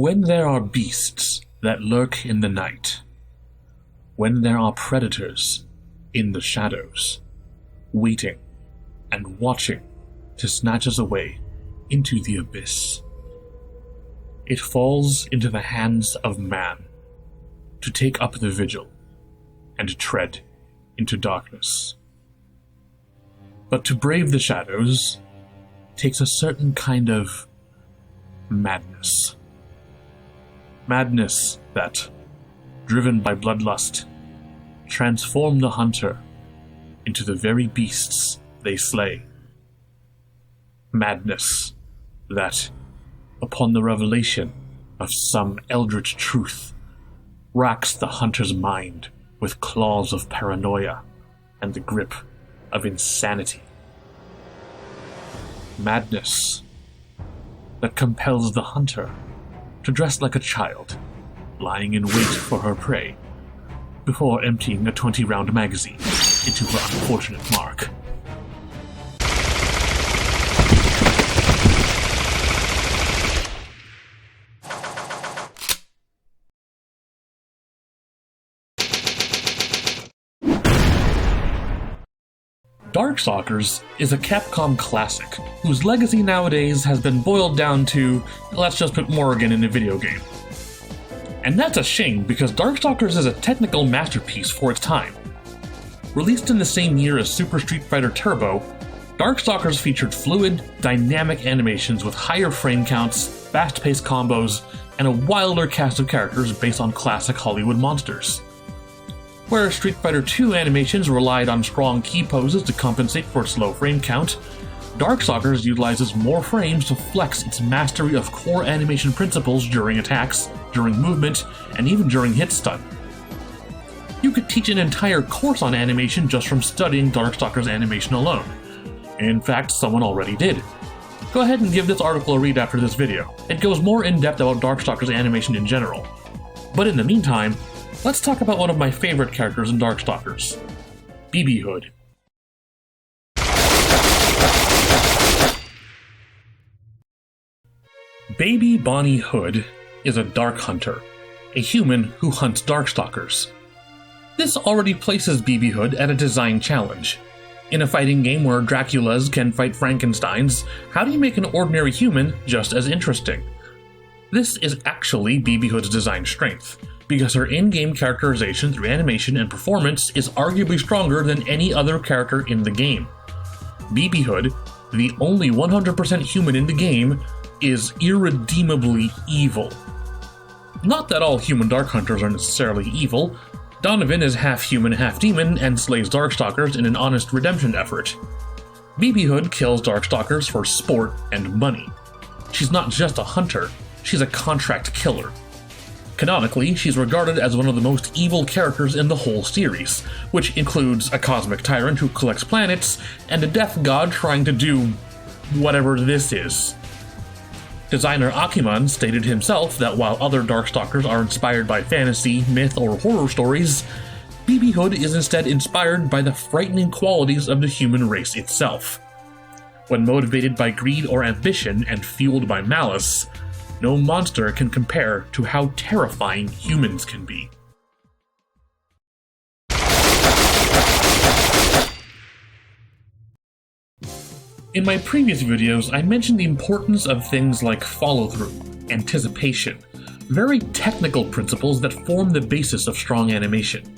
When there are beasts that lurk in the night, when there are predators in the shadows, waiting and watching to snatch us away into the abyss, it falls into the hands of man to take up the vigil and tread into darkness. But to brave the shadows takes a certain kind of madness. Madness that, driven by bloodlust, transform the hunter into the very beasts they slay. Madness that, upon the revelation of some eldritch truth, racks the hunter's mind with claws of paranoia and the grip of insanity. Madness that compels the hunter to dress like a child, lying in wait for her prey, before emptying a 20-round magazine into her unfortunate mark. Darkstalkers is a Capcom classic, whose legacy nowadays has been boiled down to, let's just put Morrigan in a video game. And that's a shame, because Darkstalkers is a technical masterpiece for its time. Released in the same year as Super Street Fighter Turbo, Darkstalkers featured fluid, dynamic animations with higher frame counts, fast-paced combos, and a wilder cast of characters based on classic Hollywood monsters. Whereas Street Fighter II animations relied on strong key poses to compensate for its low frame count, Darkstalkers utilizes more frames to flex its mastery of core animation principles during attacks, during movement, and even during hit stun. You could teach an entire course on animation just from studying Darkstalkers animation alone. In fact, someone already did. Go ahead and give this article a read after this video. It goes more in depth about Darkstalkers animation in general. But in the meantime, let's talk about one of my favorite characters in Darkstalkers, B.b. Hood. Baby Bonnie Hood is a Dark Hunter, a human who hunts Darkstalkers. This already places B.b. Hood at a design challenge. In a fighting game where Draculas can fight Frankensteins, how do you make an ordinary human just as interesting? This is actually B.b. Hood's design strength, because her in-game characterization through animation and performance is arguably stronger than any other character in the game. B.b. Hood, the only 100% human in the game, is irredeemably evil. Not that all human Dark Hunters are necessarily evil. Donovan is half human, half demon, and slays Darkstalkers in an honest redemption effort. B.b. Hood kills Darkstalkers for sport and money. She's not just a hunter, she's a contract killer. Canonically, she's regarded as one of the most evil characters in the whole series, which includes a cosmic tyrant who collects planets, and a death god trying to do whatever this is. Designer Akiman stated himself that while other Darkstalkers are inspired by fantasy, myth, or horror stories, B.b. Hood is instead inspired by the frightening qualities of the human race itself. When motivated by greed or ambition and fueled by malice, no monster can compare to how terrifying humans can be. In my previous videos, I mentioned the importance of things like follow-through, anticipation, very technical principles that form the basis of strong animation.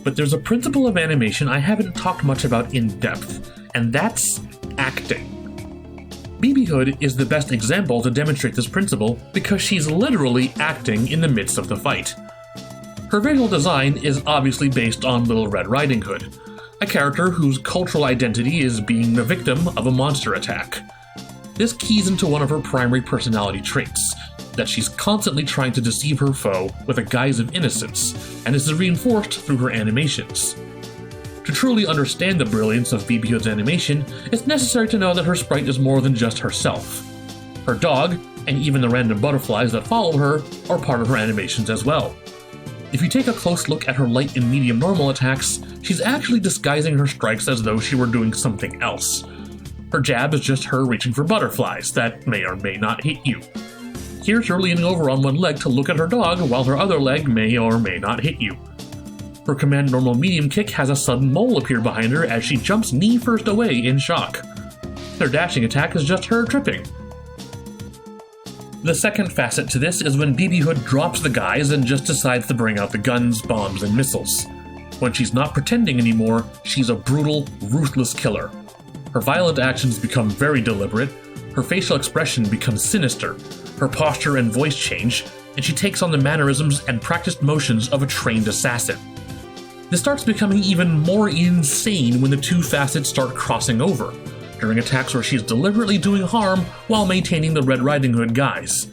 But there's a principle of animation I haven't talked much about in depth, and that's acting. B.b. Hood is the best example to demonstrate this principle because she's literally acting in the midst of the fight. Her visual design is obviously based on Little Red Riding Hood, a character whose cultural identity is being the victim of a monster attack. This keys into one of her primary personality traits, that she's constantly trying to deceive her foe with a guise of innocence, and this is reinforced through her animations. To truly understand the brilliance of B.b. Hood's animation, it's necessary to know that her sprite is more than just herself. Her dog, and even the random butterflies that follow her, are part of her animations as well. If you take a close look at her light and medium normal attacks, she's actually disguising her strikes as though she were doing something else. Her jab is just her reaching for butterflies that may or may not hit you. Here's her leaning over on one leg to look at her dog while her other leg may or may not hit you. Her command normal medium kick has a sudden mole appear behind her as she jumps knee first away in shock. Her dashing attack is just her tripping. The second facet to this is when BB Hood drops the guise and just decides to bring out the guns, bombs, and missiles. When she's not pretending anymore, she's a brutal, ruthless killer. Her violent actions become very deliberate, her facial expression becomes sinister, her posture and voice change, and she takes on the mannerisms and practiced motions of a trained assassin. This starts becoming even more insane when the two facets start crossing over, during attacks where she's deliberately doing harm while maintaining the Red Riding Hood guise.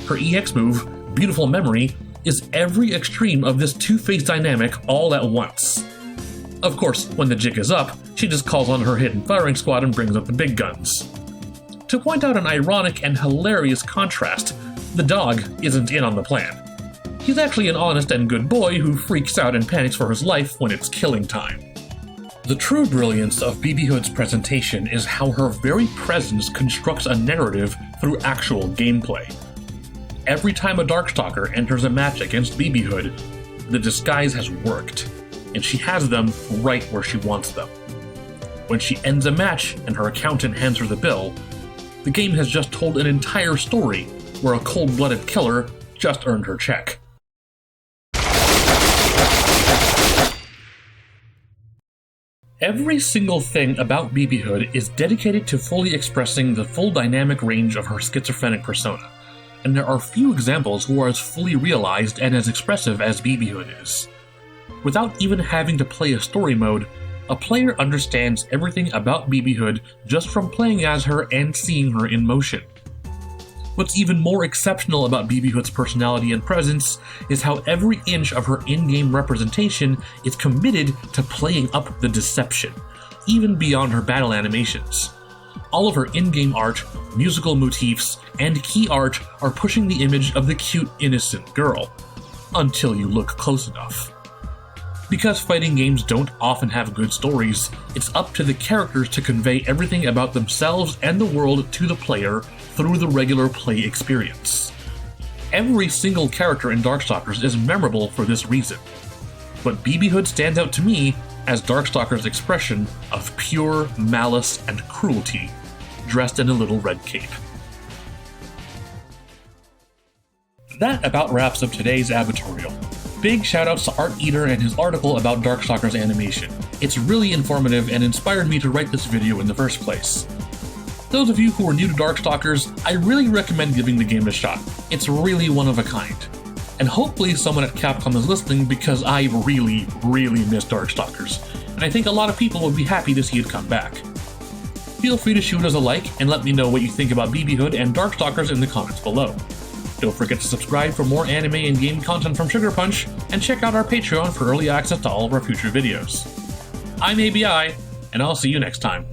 Her EX move, Beautiful Memory, is every extreme of this two-faced dynamic all at once. Of course, when the jig is up, she just calls on her hidden firing squad and brings up the big guns. To point out an ironic and hilarious contrast, the dog isn't in on the plan. He's actually an honest and good boy who freaks out and panics for his life when it's killing time. The true brilliance of BB Hood's presentation is how her very presence constructs a narrative through actual gameplay. Every time a Darkstalker enters a match against BB Hood, the disguise has worked, and she has them right where she wants them. When she ends a match and her accountant hands her the bill, the game has just told an entire story where a cold-blooded killer just earned her check. Every single thing about BB Hood is dedicated to fully expressing the full dynamic range of her schizophrenic persona, and there are few examples who are as fully realized and as expressive as BB Hood is. Without even having to play a story mode, a player understands everything about BB Hood just from playing as her and seeing her in motion. What's even more exceptional about BB Hood's personality and presence is how every inch of her in-game representation is committed to playing up the deception, even beyond her battle animations. All of her in-game art, musical motifs, and key art are pushing the image of the cute, innocent girl, until you look close enough. Because fighting games don't often have good stories, it's up to the characters to convey everything about themselves and the world to the player through the regular play experience. Every single character in Darkstalkers is memorable for this reason, but BB Hood stands out to me as Darkstalkers' expression of pure malice and cruelty, dressed in a little red cape. That about wraps up today's a.b.i.torial. Big shoutouts to Art Eater and his article about Darkstalkers animation. It's really informative and inspired me to write this video in the first place. Those of you who are new to Darkstalkers, I really recommend giving the game a shot. It's really one of a kind. And hopefully someone at Capcom is listening because I really miss Darkstalkers, and I think a lot of people would be happy to see it come back. Feel free to shoot us a like and let me know what you think about BB Hood and Darkstalkers in the comments below. Don't forget to subscribe for more anime and game content from SugarPunch, and check out our Patreon for early access to all of our future videos. I'm a.b.i., and I'll see you next time.